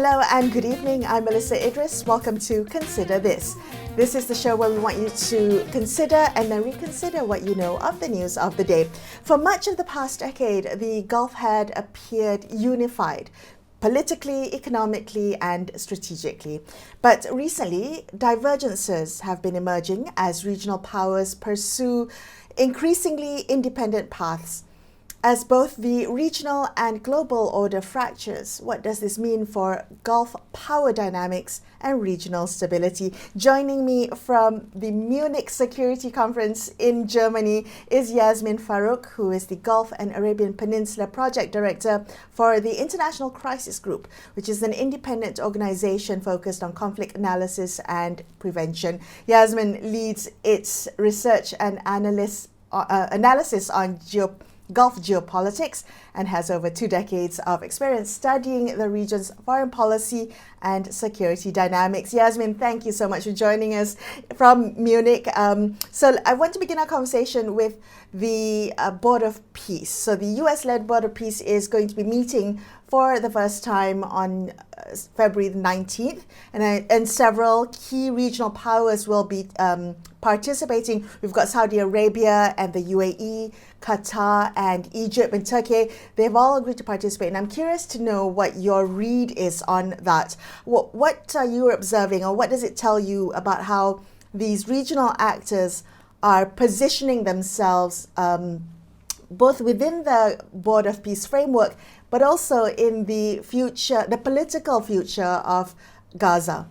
Hello and good evening. I'm Melisa Idris. Welcome to Consider This. This is the show where we want you to consider and then reconsider what you know of the news of the day. For much of the past decade, the Gulf had appeared unified politically, economically, and strategically. But recently, divergences have been emerging as regional powers pursue increasingly independent paths. As both the regional and global order fractures, what does this mean for Gulf power dynamics and regional stability? Joining me from the Munich Security Conference in Germany is Yasmine Farouk, who is the Gulf and Arabian-Peninsula Project Director for the International Crisis Group, which is an independent organization focused on conflict analysis and prevention. Yasmine leads its research and analysis on Gulf geopolitics and has over 2 decades of experience studying the region's foreign policy and security dynamics. Yasmine, thank you so much for joining us from Munich. So I want to begin our conversation with the Board of Peace. So the US-led Board of Peace is going to be meeting for the first time on February the 19th, and several key regional powers will be participating. We've got Saudi Arabia and the UAE, Qatar and Egypt and Turkey. They've all agreed to participate, and I'm curious to know what your read is on that. What are you observing, or what does it tell you about how these regional actors are positioning themselves both within the Board of Peace framework, but also in the future, the political future of Gaza?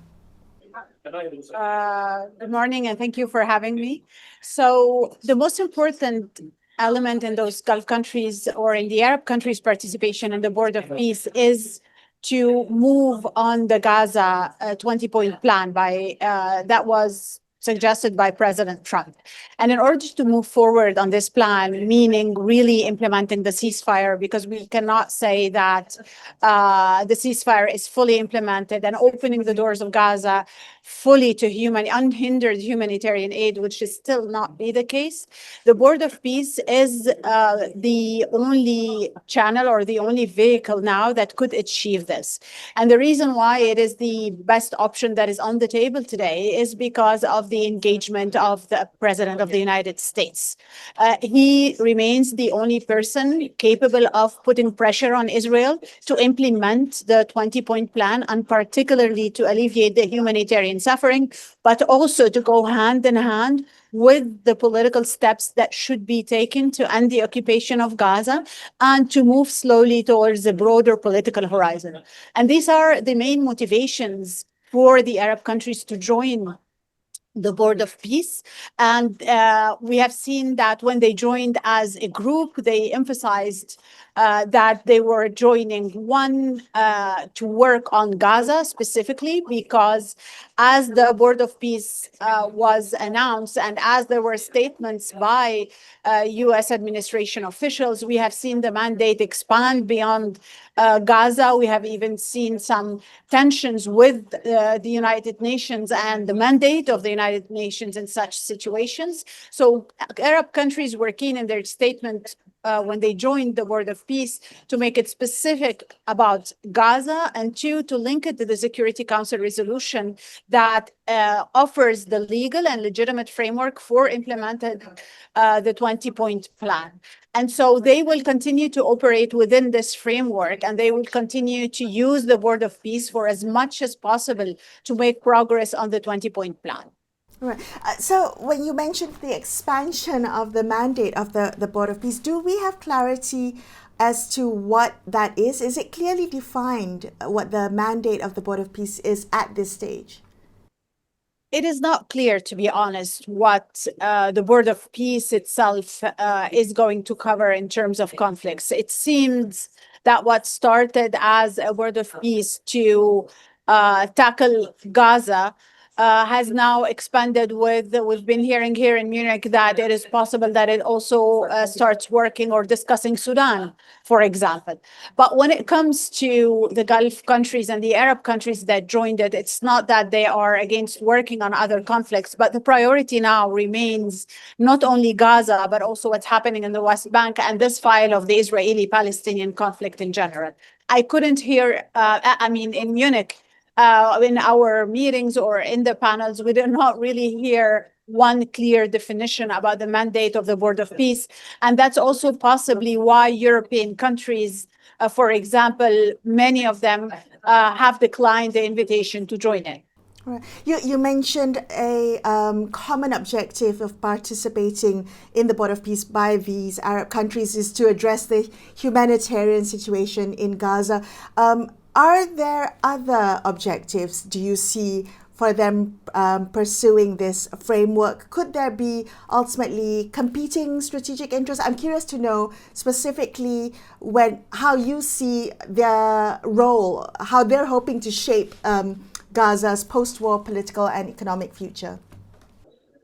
Good morning, and thank you for having me. So the most important element in those Gulf countries or in the Arab countries' participation in the Board of Peace is to move on the Gaza 20-point plan that was suggested by President Trump. And in order to move forward on this plan, meaning really implementing the ceasefire, because we cannot say that the ceasefire is fully implemented and opening the doors of Gaza fully to unhindered humanitarian aid, which is still not be the case. The Board of Peace is the only channel or the only vehicle now that could achieve this. And the reason why it is the best option that is on the table today is because of the engagement of the President of the United States. He remains the only person capable of putting pressure on Israel to implement the 20-point plan, and particularly to alleviate the humanitarian suffering, but also to go hand in hand with the political steps that should be taken to end the occupation of Gaza and to move slowly towards a broader political horizon. And these are the main motivations for the Arab countries to join the Board of Peace. And we have seen that when they joined as a group, they emphasized that they were joining to work on Gaza specifically, because as the Board of Peace was announced and as there were statements by US administration officials, we have seen the mandate expand beyond Gaza. We have even seen some tensions with the United Nations and the mandate of the United Nations in such situations. So Arab countries were keen in their statement when they joined the Board of Peace to make it specific about Gaza, and to link it to the Security Council resolution that offers the legal and legitimate framework for implementing the 20-point plan. And so they will continue to operate within this framework, and they will continue to use the Board of Peace for as much as possible to make progress on the 20-point plan. Right. So when you mentioned the expansion of the mandate of the Board of Peace, do we have clarity as to what that is? Is it clearly defined what the mandate of the Board of Peace is at this stage? It is not clear, to be honest, what the Board of Peace itself is going to cover in terms of conflicts. It seems that what started as a Board of Peace to tackle Gaza has now expanded with, we've been hearing here in Munich that it is possible that it also starts working or discussing Sudan, for example. But when it comes to the Gulf countries and the Arab countries that joined it, it's not that they are against working on other conflicts, but the priority now remains not only Gaza, but also what's happening in the West Bank and this file of the Israeli-Palestinian conflict in general. I couldn't hear, in Munich, in our meetings or in the panels, we did not really hear one clear definition about the mandate of the Board of Peace. And that's also possibly why European countries, for example, many of them have declined the invitation to join it. Right. You mentioned a common objective of participating in the Board of Peace by these Arab countries is to address the humanitarian situation in Gaza. Are there other objectives, do you see, for them pursuing this framework? Could there be ultimately competing strategic interests? I'm curious to know specifically how you see their role, how they're hoping to shape Gaza's post-war political and economic future.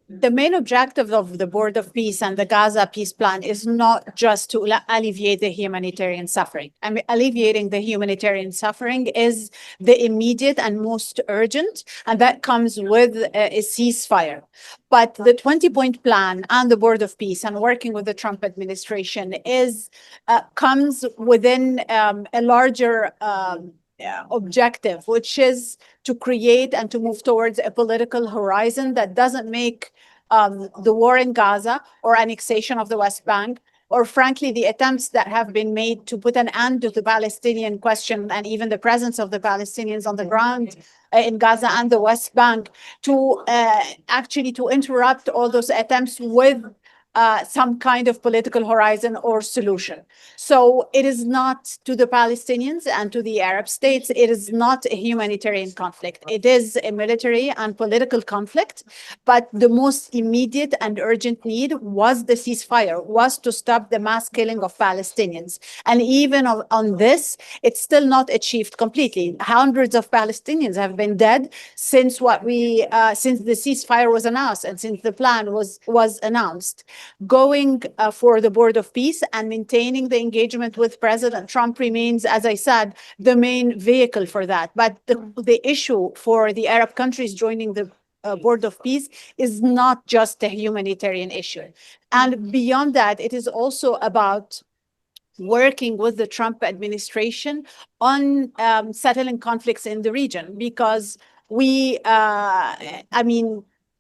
The main objective of the Board of Peace and the Gaza Peace Plan is not just to alleviate the humanitarian suffering. I mean, alleviating the humanitarian suffering is the immediate and most urgent, and that comes with a ceasefire. But the 20-point plan and the Board of Peace and working with the Trump administration comes within a larger objective, which is to create and to move towards a political horizon that doesn't make the war in Gaza or annexation of the West Bank, or frankly, the attempts that have been made to put an end to the Palestinian question and even the presence of the Palestinians on the ground in Gaza and the West Bank, to actually to interrupt all those attempts with some kind of political horizon or solution. So it is not, to the Palestinians and to the Arab states, it is not a humanitarian conflict. It is a military and political conflict, but the most immediate and urgent need was the ceasefire, was to stop the mass killing of Palestinians. And even on this, it's still not achieved completely. Hundreds of Palestinians have been dead since since the ceasefire was announced and since the plan was announced. Going for the Board of Peace and maintaining the engagement with President Trump remains, as I said, the main vehicle for that. But the issue for the Arab countries joining the Board of Peace is not just a humanitarian issue. And beyond that, it is also about working with the Trump administration on settling conflicts in the region, because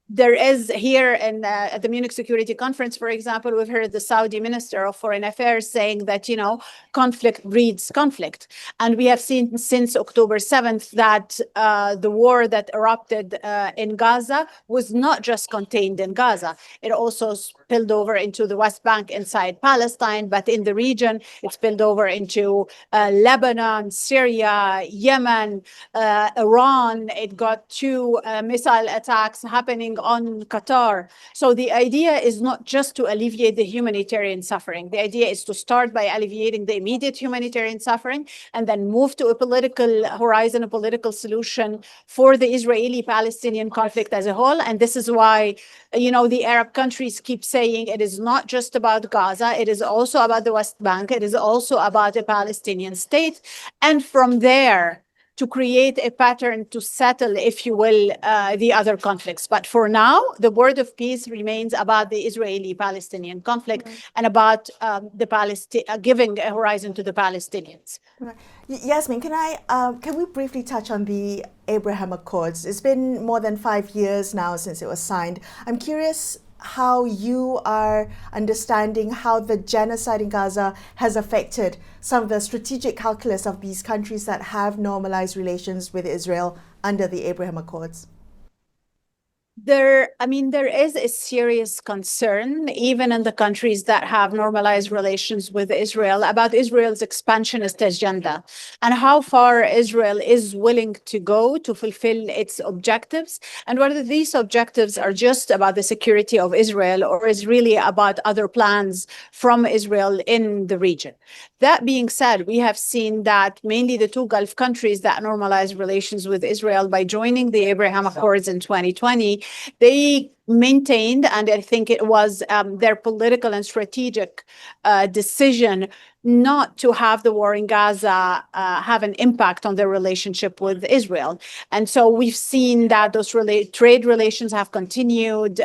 there is here at the Munich Security Conference, for example, we've heard the Saudi Minister of Foreign Affairs saying that, conflict breeds conflict. And we have seen since October 7th that the war that erupted in Gaza was not just contained in Gaza. It also spilled over into the West Bank inside Palestine, but in the region, it spilled over into Lebanon, Syria, Yemen, Iran. It got 2 missile attacks happening on Qatar. So the idea is not just to alleviate the humanitarian suffering. The idea is to start by alleviating the immediate humanitarian suffering and then move to a political horizon, a political solution for the Israeli-Palestinian conflict as a whole. And this is why, the Arab countries keep saying it is not just about Gaza. It is also about the West Bank. It is also about a Palestinian state. And from there, to create a pattern to settle, if you will, the other conflicts. But for now, the Board of Peace remains about the Israeli-Palestinian conflict and about giving a horizon to the Palestinians. Right. Yasmine, can we briefly touch on the Abraham Accords? It's been more than 5 years now since it was signed. I'm curious how you are understanding how the genocide in Gaza has affected some of the strategic calculus of these countries that have normalized relations with Israel under the Abraham Accords. There is a serious concern, even in the countries that have normalized relations with Israel, about Israel's expansionist agenda and how far Israel is willing to go to fulfill its objectives, and whether these objectives are just about the security of Israel or is really about other plans from Israel in the region. That being said, we have seen that mainly the two Gulf countries that normalized relations with Israel by joining the Abraham Accords in 2020, they maintained, and I think it was their political and strategic decision not to have the war in Gaza have an impact on their relationship with Israel. And so we've seen that those trade relations have continued,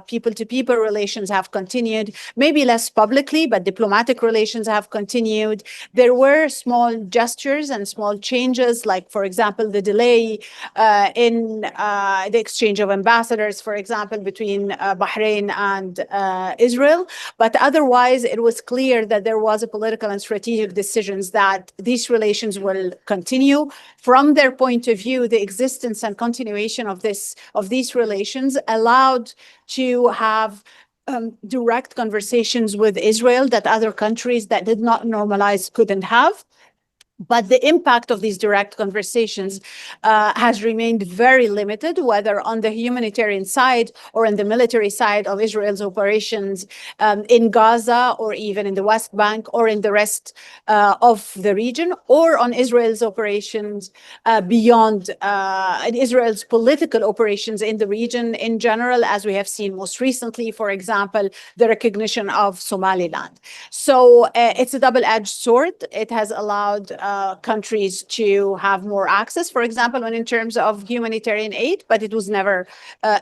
people-to-people relations have continued, maybe less publicly, but diplomatic relations have continued. There were small gestures and small changes, like, for example, the delay in the exchange of ambassadors, for example, between Bahrain and Israel. But otherwise, it was clear that there was a political and strategic decisions that these relations will continue. From their point of view, the existence and continuation of these relations allowed to have direct conversations with Israel that other countries that did not normalize couldn't have. But the impact of these direct conversations has remained very limited, whether on the humanitarian side or on the military side of Israel's operations in Gaza, or even in the West Bank, or in the rest of the region, or on Israel's operations beyond Israel's political operations in the region in general, as we have seen most recently, for example, the recognition of Somaliland. So it's a double-edged sword. It has allowed countries to have more access, for example, when in terms of humanitarian aid, but it was never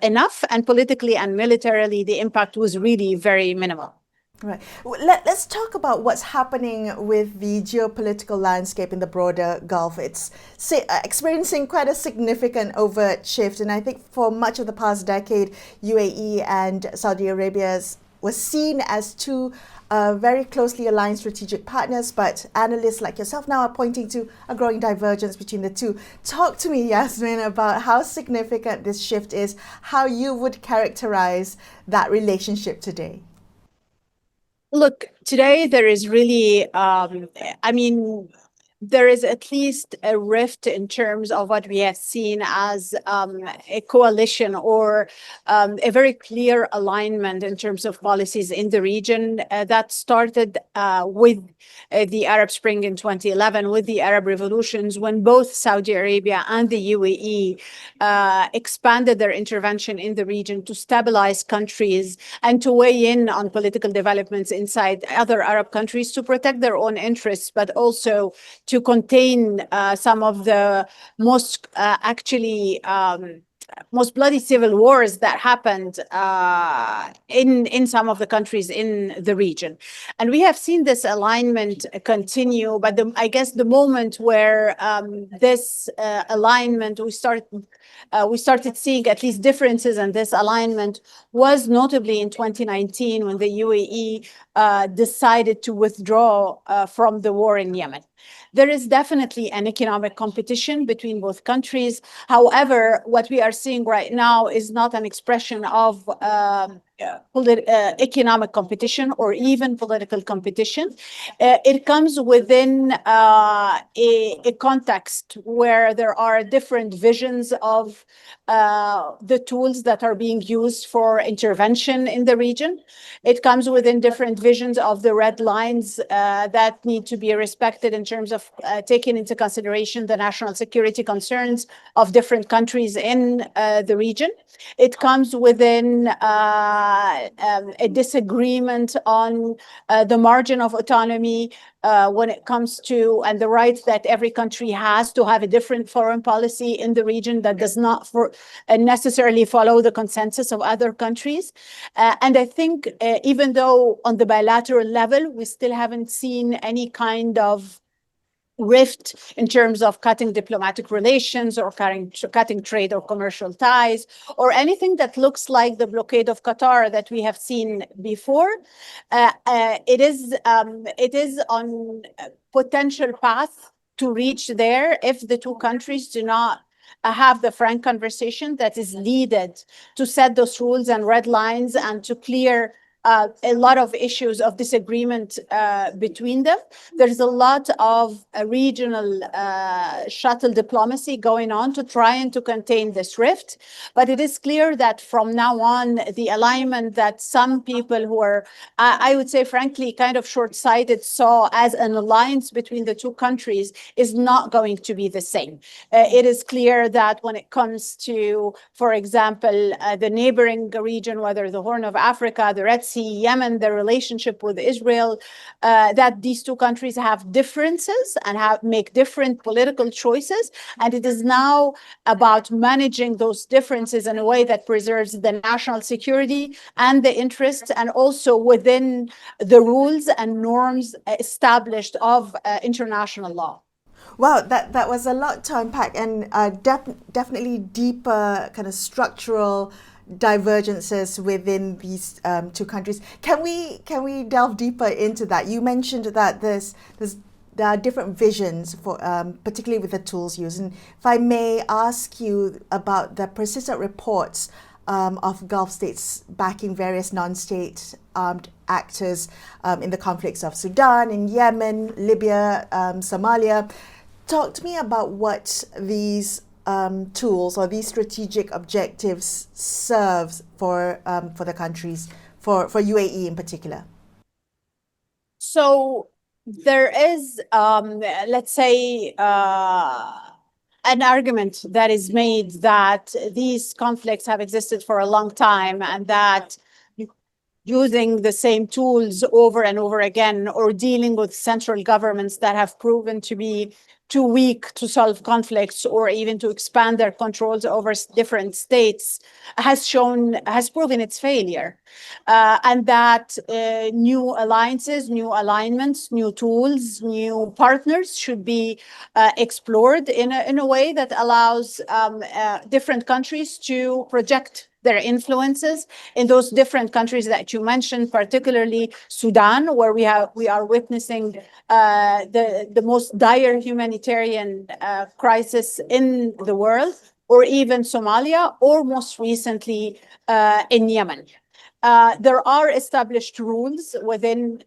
enough. And politically and militarily, the impact was really very minimal. Right. Let's talk about what's happening with the geopolitical landscape in the broader Gulf. It's experiencing quite a significant overt shift. And I think for much of the past decade, UAE and Saudi Arabia was seen as two very closely aligned strategic partners, but analysts like yourself now are pointing to a growing divergence between the two. Talk to me, Yasmine, about how significant this shift is, how you would characterize that relationship today. Look, today there is really, there is at least a rift in terms of what we have seen as a coalition or a very clear alignment in terms of policies in the region that started with the Arab Spring in 2011, with the Arab revolutions, when both Saudi Arabia and the UAE expanded their intervention in the region to stabilize countries and to weigh in on political developments inside other Arab countries to protect their own interests, but also to contain some of the most most bloody civil wars that happened in some of the countries in the region. And we have seen this alignment continue, but I guess the moment where this alignment, we started seeing at least differences in this alignment was notably in 2019 when the UAE decided to withdraw from the war in Yemen. There is definitely an economic competition between both countries. However, what we are seeing right now is not an expression of economic competition or even political competition. It comes within a context where there are different visions of the tools that are being used for intervention in the region. It comes within different visions of the red lines that need to be respected in terms of taking into consideration the national security concerns of different countries in the region. It comes within a disagreement on the margin of autonomy when it comes to, and the right that every country has to have a different foreign policy in the region that does not necessarily follow the consensus of other countries. And I think even though on the bilateral level, we still haven't seen any kind of rift in terms of cutting diplomatic relations or cutting trade or commercial ties or anything that looks like the blockade of Qatar that we have seen before. It is on a potential path to reach there if the two countries do not have the frank conversation that is needed to set those rules and red lines and to clear a lot of issues of disagreement between them. There's a lot of regional shuttle diplomacy going on to try and to contain this rift. But it is clear that from now on, the alignment that some people who are, I would say, frankly, kind of short-sighted saw as an alliance between the two countries is not going to be the same. It is clear that when it comes to, for example, the neighboring region, whether the Horn of Africa, the Red Sea, Yemen, the relationship with Israel, that these two countries have differences and make different political choices. And it is now about managing those differences in a way that preserves the national security and the interests, and also within the rules and norms established of international law. Wow, that was a lot to unpack, and definitely deeper kind of structural divergences within these two countries. Can we delve deeper into that? You mentioned that there are different visions for particularly with the tools used. And if I may ask you about the persistent reports of Gulf states backing various non-state armed actors in the conflicts of Sudan, in Yemen, Libya, Somalia. Talk to me about what these tools or these strategic objectives serves for the countries, for UAE in particular. So there is, let's say, an argument that is made that these conflicts have existed for a long time, and that using the same tools over and over again, or dealing with central governments that have proven to be too weak to solve conflicts or even to expand their controls over different states, has proven its failure. And that new alliances, new alignments, new tools, new partners should be explored in a way that allows different countries to project their influences in those different countries that you mentioned, particularly Sudan, where we are witnessing the most dire humanitarian crisis in the world, or even Somalia, or most recently in Yemen. There are established rules within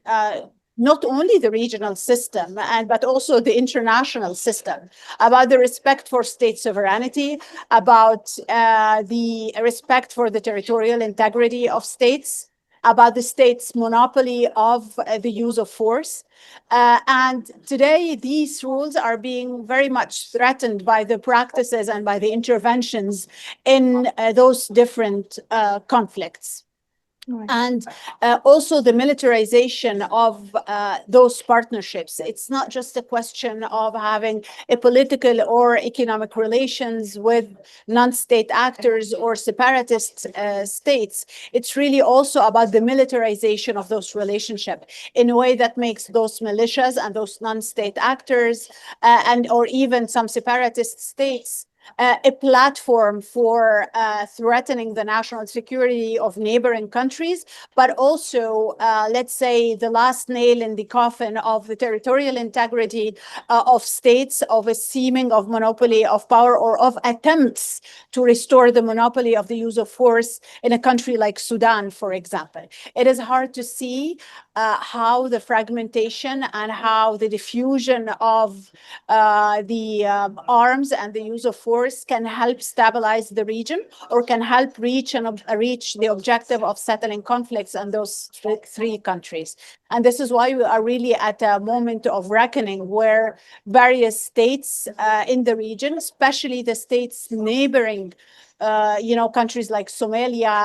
not only the regional system, but also the international system, about the respect for state sovereignty, about the respect for the territorial integrity of states, about the state's monopoly of the use of force. And today, these rules are being very much threatened by the practices and by the interventions in those different conflicts. Right. And also the militarization of those partnerships. It's not just a question of having a political or economic relations with non-state actors or separatist states. It's really also about the militarization of those relationships in a way that makes those militias and those non-state actors or even some separatist states a platform for threatening the national security of neighboring countries, but also, let's say, the last nail in the coffin of the territorial integrity of states, of a seeming of monopoly of power, or of attempts to restore the monopoly of the use of force in a country like Sudan, for example. It is hard to see how the fragmentation and how the diffusion of the arms and the use of force can help stabilize the region, or can help reach the objective of settling conflicts in those three countries. And this is why we are really at a moment of reckoning, where various states in the region, especially the states neighboring countries like Somalia,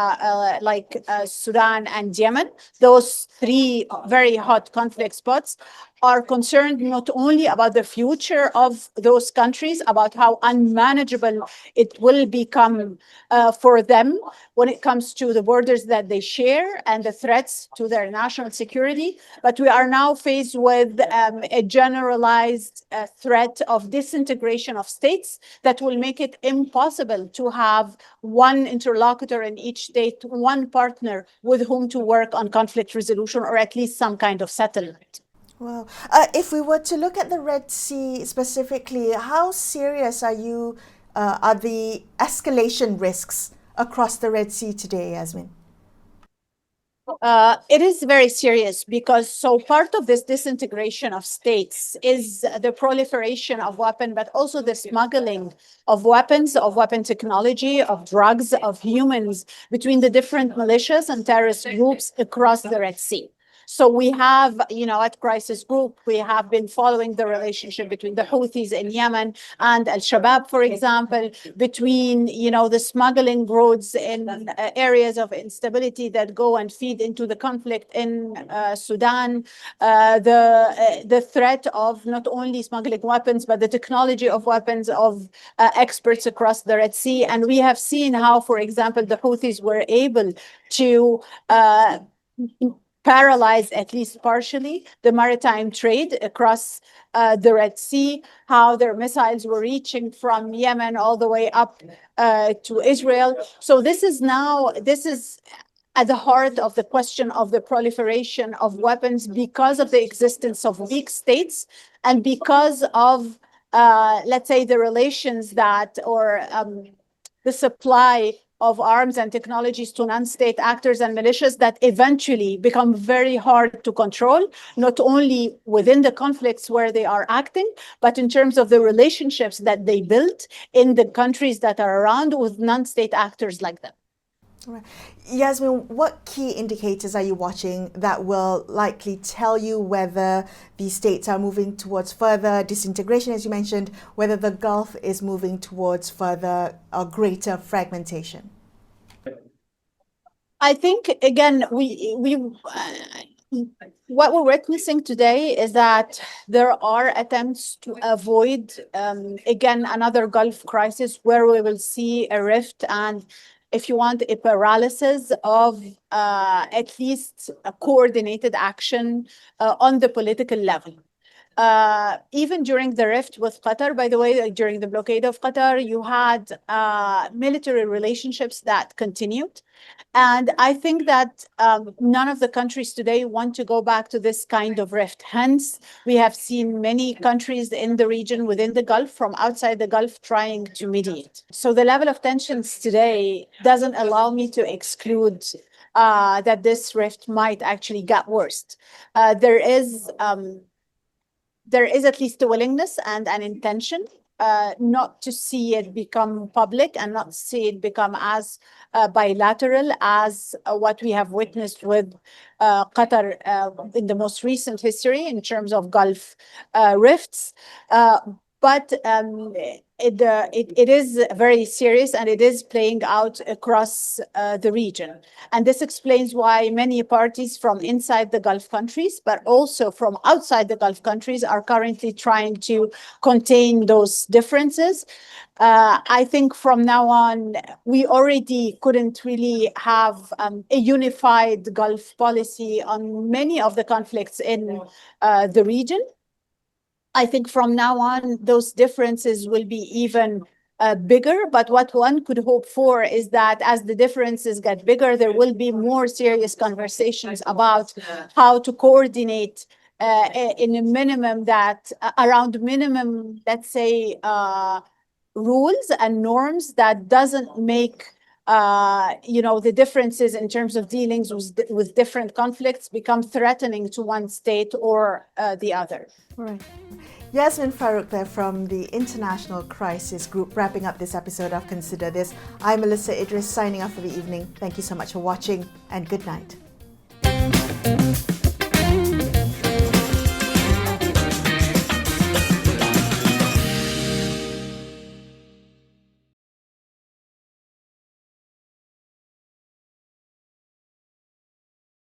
Sudan and Yemen, those three very hot conflict spots, are concerned not only about the future of those countries, about how unmanageable it will become for them when it comes to the borders that they share and the threats to their national security, but we are now faced with a generalized threat of disintegration of states that will make it impossible to have one interlocutor in each state, one partner with whom to work on conflict resolution, or at least some kind of settlement. Well, if we were to look at the Red Sea specifically, how serious are you are the escalation risks across the Red Sea today, Yasmine? It is very serious because part of this disintegration of states is the proliferation of weapons, but also the smuggling of weapons, of weapon technology, of drugs, of humans between the different militias and terrorist groups across the Red Sea. So we have, at Crisis Group, we have been following the relationship between the Houthis in Yemen and Al-Shabaab, for example, between, the smuggling roads in areas of instability that go and feed into the conflict in Sudan, the threat of not only smuggling weapons, but the technology of weapons of experts across the Red Sea. And we have seen how, for example, the Houthis were able to paralyze, at least partially, the maritime trade across the Red Sea, how their missiles were reaching from Yemen all the way up to Israel. So this is at the heart of the question of the proliferation of weapons because of the existence of weak states and because of, let's say, the relations the supply of arms and technologies to non-state actors and militias that eventually become very hard to control, not only within the conflicts where they are acting, but in terms of the relationships that they built in the countries that are around with non-state actors like them. Right. Yasmine, what key indicators are you watching that will likely tell you whether these states are moving towards further disintegration, as you mentioned, whether the Gulf is moving towards further or greater fragmentation? I think, again, what we're witnessing today is that there are attempts to avoid, again, another Gulf crisis where we will see a rift and, if you want, a paralysis of at least a coordinated action on the political level. Even during the rift with Qatar, by the way, during the blockade of Qatar, you had military relationships that continued. And I think that none of the countries today want to go back to this kind of rift. Hence, we have seen many countries in the region within the Gulf, from outside the Gulf, trying to mediate. So the level of tensions today doesn't allow me to exclude that this rift might actually get worse. There is at least a willingness and an intention not to see it become public and not see it become as bilateral as what we have witnessed with Qatar in the most recent history in terms of Gulf rifts. But it is very serious and it is playing out across the region. And this explains why many parties from inside the Gulf countries, but also from outside the Gulf countries, are currently trying to contain those differences. I think from now on, we already couldn't really have a unified Gulf policy on many of the conflicts in the region. I think from now on, those differences will be even bigger. But what one could hope for is that as the differences get bigger, there will be more serious conversations about how to coordinate in a minimum around minimum, let's say, rules and norms that doesn't make the differences in terms of dealings with different conflicts become threatening to one state or the other. Right. Yasmine Farouk there from the International Crisis Group, wrapping up this episode of Consider This. I'm Melisa Idris, signing off for the evening. Thank you so much for watching and good night.